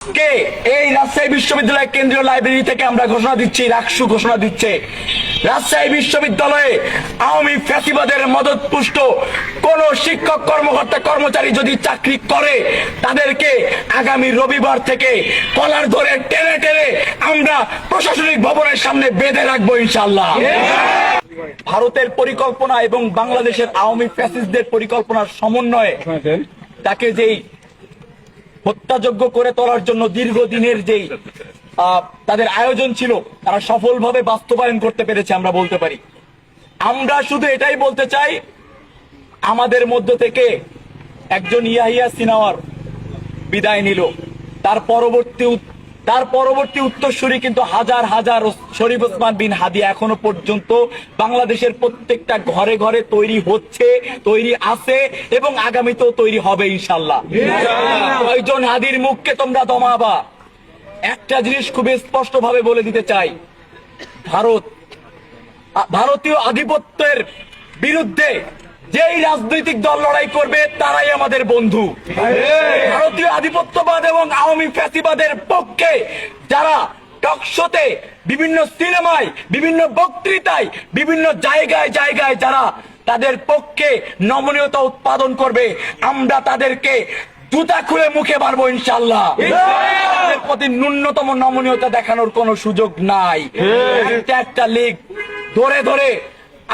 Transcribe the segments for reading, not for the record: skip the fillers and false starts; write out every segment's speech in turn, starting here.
কে এই রাজশাহী বিশ্ববিদ্যালয় কেন্দ্রীয় লাইব্রেরি থেকে আমরা ঘোষণা দিচ্ছি, রাকসু ঘোষণা দিচ্ছে, রাজশাহী বিশ্ববিদ্যালয়ে আওয়ামী ফ্যাসিবাদের মদতপুষ্ট কোন শিক্ষক কর্মকর্তা কর্মচারী যদি চাকরি করে তাদেরকে আগামী রবিবার থেকে কলার ধরে টেনে টেনে আমরা প্রশাসনিক ভবনের সামনে বেঁধে রাখবো ইনশাআল্লাহ। ভারতের পরিকল্পনা এবং বাংলাদেশের আওয়ামী ফ্যাসিস্টদের পরিকল্পনার সমন্বয়ে তাকে যেই হত্যাযোগ্য করে তোলার জন্য দীর্ঘদিনের যেই তাদের আয়োজন ছিল তারা সফলভাবে বাস্তবায়ন করতে পেরেছে আমরা বলতে পারি। আমরা শুধু এটাই বলতে চাই, আমাদের মধ্য থেকে একজন ইয়াহিয়া সিনাওয়ার বিদায় নিল, তার পরবর্তী উত্তরসূরি কিন্তু হাজার হাজার শরীফ ওসমান বিন হাদি এখনো পর্যন্ত বাংলাদেশের প্রত্যেকটা ঘরে ঘরে তৈরি হচ্ছে, তৈরি আছে এবং আগামীতেও তৈরি হবে ইনশাল্লাহ। কয়জন হাদির মুখকে তোমরা দমাবা? একটা জিনিস খুবই স্পষ্ট ভাবে বলে দিতে চাই, ভারতীয় আধিপত্যের বিরুদ্ধে যেই রাজনৈতিক দল লড়াই করবে তারাই আমাদের বন্ধু। ভারতীয় আধিপত্যবাদ এবং আওয়ামী ফ্যাসিবাদের পক্ষে যারা টকশোতে, বিভিন্ন সিনেমায়, বিভিন্ন বক্তৃতায়, বিভিন্ন জায়গায় জায়গায় যারা তাদের পক্ষে নমনীয়তা উৎপাদন করবে, আমরা তাদেরকে জুতা খুলে মুখে মারবো ইনশাআল্লাহ। তাদের প্রতি ন্যূনতম নমনীয়তা দেখানোর কোনো সুযোগ নাই। একটা লীগ ধরে ধরে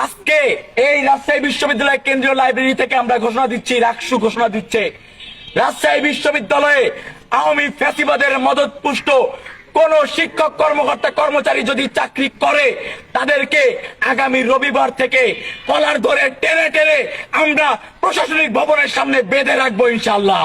আজকে এই রাজশাহী বিশ্ববিদ্যালয় কেন্দ্রীয় লাইব্রেরি থেকে আমরা ঘোষণা দিচ্ছি, রাকসু ঘোষণা দিচ্ছে, রাজশাহী বিশ্ববিদ্যালয়ে আওয়ামী ফ্যাসিবাদের মদতপুষ্ট কোন শিক্ষক কর্মকর্তা কর্মচারী যদি চাকরি করে তাদেরকে আগামী রবিবার থেকে কলার ধরে টেনে টেনে আমরা প্রশাসনিক ভবনের সামনে বেঁধে রাখবো ইনশাআল্লাহ।